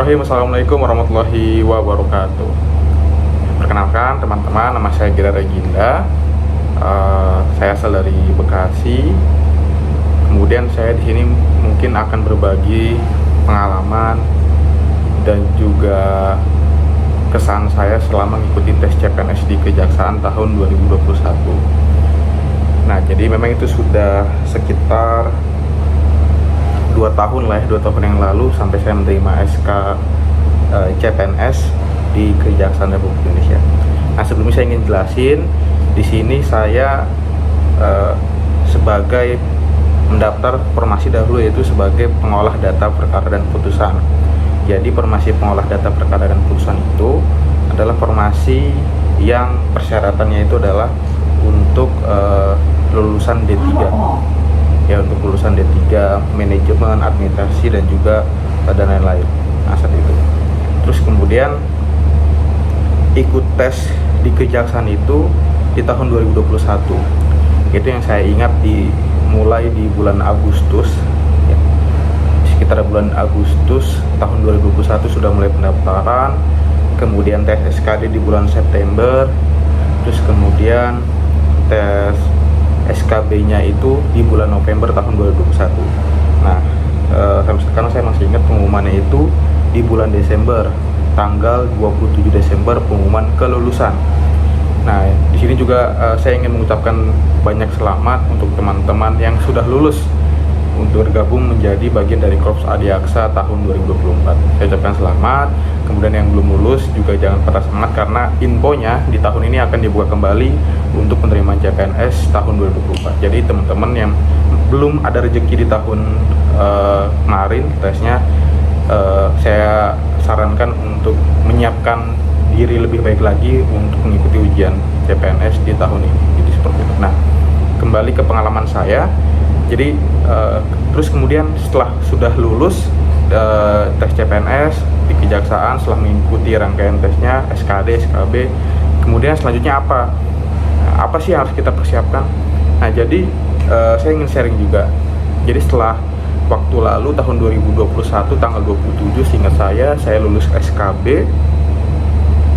Bismillahirrahmanirrahim. Assalamualaikum warahmatullahi wabarakatuh. Perkenalkan teman-teman, nama saya Gira Reginda. Saya asal dari Bekasi. Kemudian saya di sini mungkin akan berbagi pengalaman dan juga kesan saya selama mengikuti tes CPNS di Kejaksaan tahun 2021. Nah, jadi memang itu sudah sekitar 2 tahun lah ya, 2 tahun yang lalu sampai saya menerima SK CPNS di Kejaksaan Republik Indonesia. Nah, sebelumnya saya ingin jelasin di sini saya sebagai mendaftar formasi dahulu, yaitu sebagai pengolah data perkara dan putusan. Jadi formasi pengolah data perkara dan putusan itu adalah formasi yang persyaratannya itu adalah untuk lulusan D3. Ya, untuk lulusan D3, manajemen, administrasi, dan juga dan lain-lain. Nah, saat itu terus kemudian ikut tes di Kejaksaan itu di tahun 2021. Itu yang saya ingat mulai di bulan Agustus ya. Sekitar bulan Agustus tahun 2021 sudah mulai pendaftaran, kemudian tes SKD di bulan September, terus kemudian tes SKB-nya itu di bulan November tahun 2021. Nah, sampai sekarang saya masih ingat pengumumannya itu di bulan Desember, tanggal 27 Desember pengumuman kelulusan. Nah, di sini juga saya ingin mengucapkan banyak selamat untuk teman-teman yang sudah lulus untuk bergabung menjadi bagian dari Korps Adiaksa tahun 2024. Saya ucapkan selamat. Kemudian yang belum lulus juga jangan patah semangat, karena infonya di tahun ini akan dibuka kembali untuk penerimaan CPNS tahun 2024. Jadi teman-teman yang belum ada rezeki di tahun kemarin tesnya, saya sarankan untuk menyiapkan diri lebih baik lagi untuk mengikuti ujian CPNS di tahun ini. Jadi seperti itu. Nah, kembali ke pengalaman saya. Jadi terus kemudian setelah sudah lulus tes CPNS di Kejaksaan, setelah mengikuti rangkaian tesnya SKD, SKB, kemudian selanjutnya apa? Nah, apa sih yang harus kita persiapkan? Nah, jadi saya ingin sharing juga. Jadi setelah waktu lalu tahun 2021 tanggal 27 seingat saya lulus SKB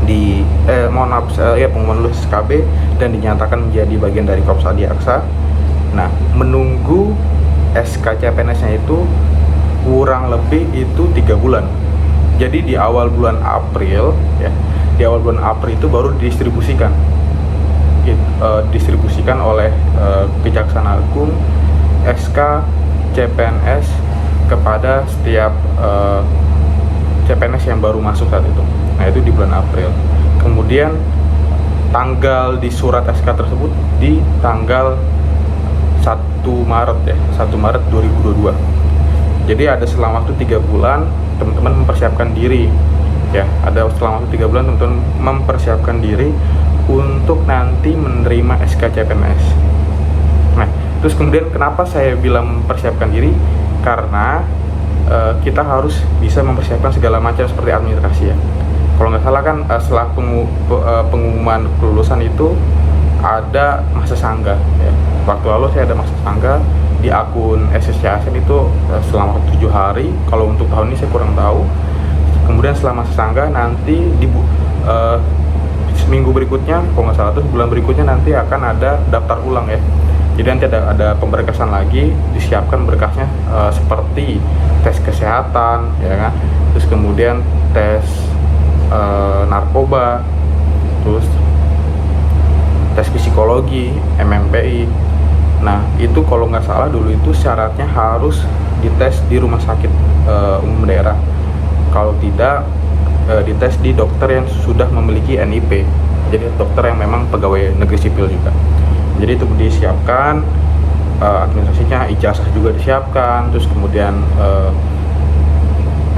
di pengumuman lulus SKB dan dinyatakan menjadi bagian dari Korps Adiaksa. Nah, menunggu SK CPNS-nya itu kurang lebih itu 3 bulan. Jadi di awal bulan April ya, di awal bulan April itu baru distribusikan oleh Kejaksaan Agung SK CPNS kepada setiap CPNS yang baru masuk saat itu. Nah, itu di bulan April. Kemudian tanggal di surat SK tersebut di tanggal 1 Maret ya, 1 Maret 2022. Jadi ada selang waktu 3 bulan teman-teman mempersiapkan diri ya. Ada selang waktu 3 bulan teman-teman mempersiapkan diri untuk nanti menerima SK CPNS. Nah, terus kemudian kenapa saya bilang mempersiapkan diri? Karena kita harus bisa mempersiapkan segala macam seperti administrasi ya. Kalau nggak salah kan setelah pengumuman kelulusan itu ada masa sanggah ya. Waktu lalu saya ada masa sanggah di akun SSC ASN itu selama 7 hari. Kalau untuk tahun ini saya kurang tahu. Kemudian setelah masa sanggah nanti di seminggu berikutnya, kalau nggak salah tuh bulan berikutnya nanti akan ada daftar ulang ya. Jadi nanti ada pemberkasan lagi, disiapkan berkasnya seperti tes kesehatan ya kan, terus kemudian tes narkoba, terus tes psikologi, MMPI. Nah, itu kalau nggak salah dulu itu syaratnya harus dites di rumah sakit umum daerah. Kalau tidak, dites di dokter yang sudah memiliki NIP. Jadi dokter yang memang pegawai negeri sipil juga. Jadi itu disiapkan, administrasinya, ijazah juga disiapkan, terus kemudian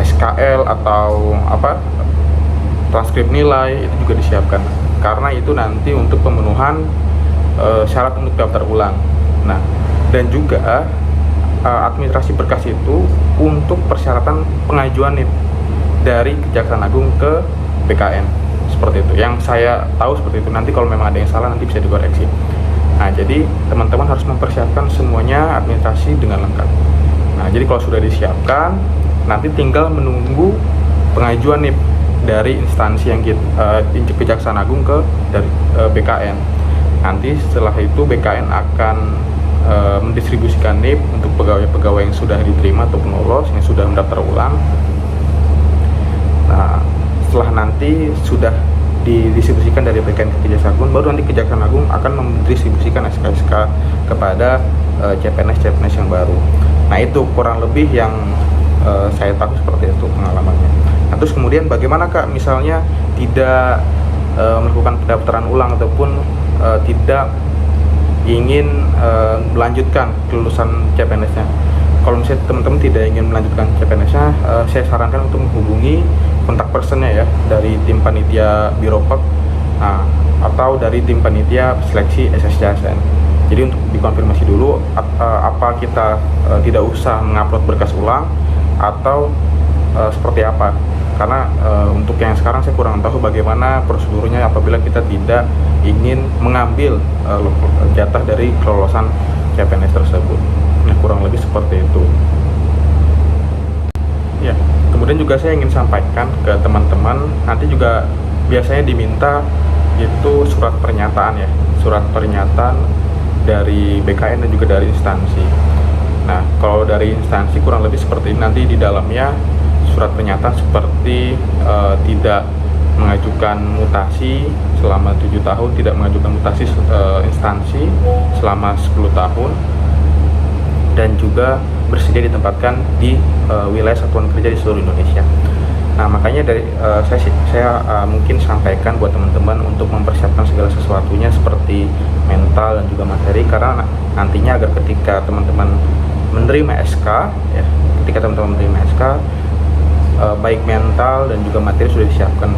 SKL atau transkrip nilai itu juga disiapkan. Karena itu nanti untuk pemenuhan syarat untuk daftar ulang. Nah, dan juga administrasi berkas itu untuk persyaratan pengajuan NIP dari Kejaksaan Agung ke BKN. Seperti itu. Yang saya tahu seperti itu. Nanti kalau memang ada yang salah nanti bisa dikoreksi. Nah, jadi teman-teman harus mempersiapkan semuanya administrasi dengan lengkap. Nah, jadi kalau sudah disiapkan, nanti tinggal menunggu pengajuan NIP dari instansi yang Kejaksaan Agung dari BKN. Nanti setelah itu BKN akan mendistribusikan NIP untuk pegawai-pegawai yang sudah diterima ataupun lolos, yang sudah mendaftar ulang. Nah, setelah nanti sudah didistribusikan dari BKN ke Kejaksaan Agung, baru nanti Kejaksaan Agung akan mendistribusikan SK-SK kepada CPNS yang baru. Nah, itu kurang lebih yang saya tahu seperti itu pengalamannya. Nah, terus kemudian bagaimana Kak misalnya tidak melakukan pendaftaran ulang ataupun tidak ingin melanjutkan kelulusan CPNS-nya? Kalau misalnya teman-teman tidak ingin melanjutkan CPNS-nya, saya sarankan untuk menghubungi kontak personnya ya dari tim panitia Biropek, atau dari tim panitia seleksi SSJSN. Jadi untuk dikonfirmasi dulu apa kita tidak usah mengupload berkas ulang atau seperti apa. Karena untuk yang sekarang saya kurang tahu bagaimana prosedurnya apabila kita tidak ingin mengambil jatah dari kelolosan CPNS tersebut. Nah, kurang lebih seperti itu. Ya, kemudian juga saya ingin sampaikan ke teman-teman, nanti juga biasanya diminta itu surat pernyataan ya, surat pernyataan dari BKN dan juga dari instansi. Nah, kalau dari instansi kurang lebih seperti ini, nanti di dalamnya surat pernyataan seperti tidak mengajukan mutasi selama 7 tahun, tidak mengajukan mutasi instansi selama 10 tahun, dan juga bersedia ditempatkan di wilayah satuan kerja di seluruh Indonesia. Nah, makanya dari saya mungkin sampaikan buat teman-teman untuk mempersiapkan segala sesuatunya seperti mental dan juga materi, karena nantinya agar ketika teman-teman menerima SK ya, ketika teman-teman menerima SK, baik mental dan juga materi sudah disiapkan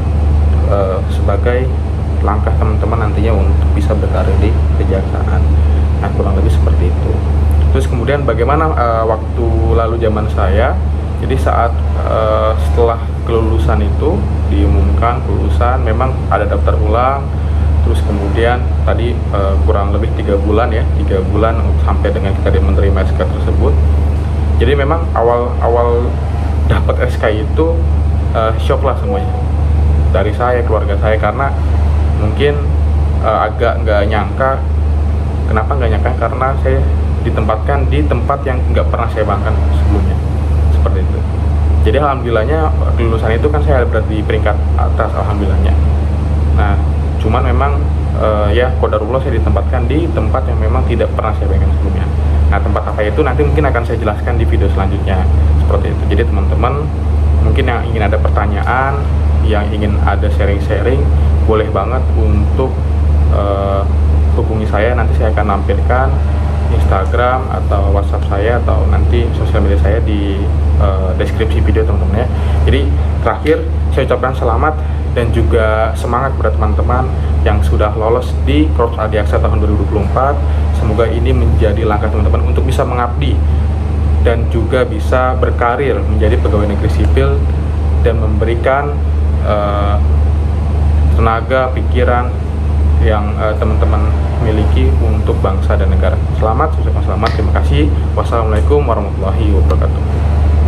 sebagai langkah teman-teman nantinya untuk bisa berkarir di kejaksaan. Nah, kurang lebih seperti itu. Terus kemudian bagaimana waktu lalu zaman saya? Jadi saat setelah kelulusan itu diumumkan kelulusan, memang ada daftar ulang. Terus kemudian tadi kurang lebih 3 bulan ya, 3 bulan sampai dengan kita menerima SK tersebut. Jadi memang awal dapat SK itu shock lah semuanya dari saya, keluarga saya, karena mungkin agak nggak nyangka. Kenapa nggak nyangka? Karena saya ditempatkan di tempat yang nggak pernah saya bayangkan sebelumnya, seperti itu. Jadi alhamdulillahnya kelulusan itu kan saya berada di peringkat atas, alhamdulillahnya. Nah, cuman memang ya qadarullah saya ditempatkan di tempat yang memang tidak pernah saya bayangkan sebelumnya. Nah, tempat apa itu nanti mungkin akan saya jelaskan di video selanjutnya, seperti itu. Jadi teman-teman mungkin yang ingin ada pertanyaan, yang ingin ada sharing-sharing, boleh banget untuk hubungi saya. Nanti saya akan nampilkan Instagram atau WhatsApp saya atau nanti sosial media saya di deskripsi video teman-teman ya. Jadi terakhir saya ucapkan selamat dan juga semangat kepada teman-teman yang sudah lolos di Korps Adiaksa tahun 2024. Semoga ini menjadi langkah teman-teman untuk bisa mengabdi dan juga bisa berkarir menjadi pegawai negeri sipil dan memberikan tenaga, pikiran yang teman-teman miliki untuk bangsa dan negara. Selamat, ucapkan selamat, terima kasih. Wassalamualaikum warahmatullahi wabarakatuh.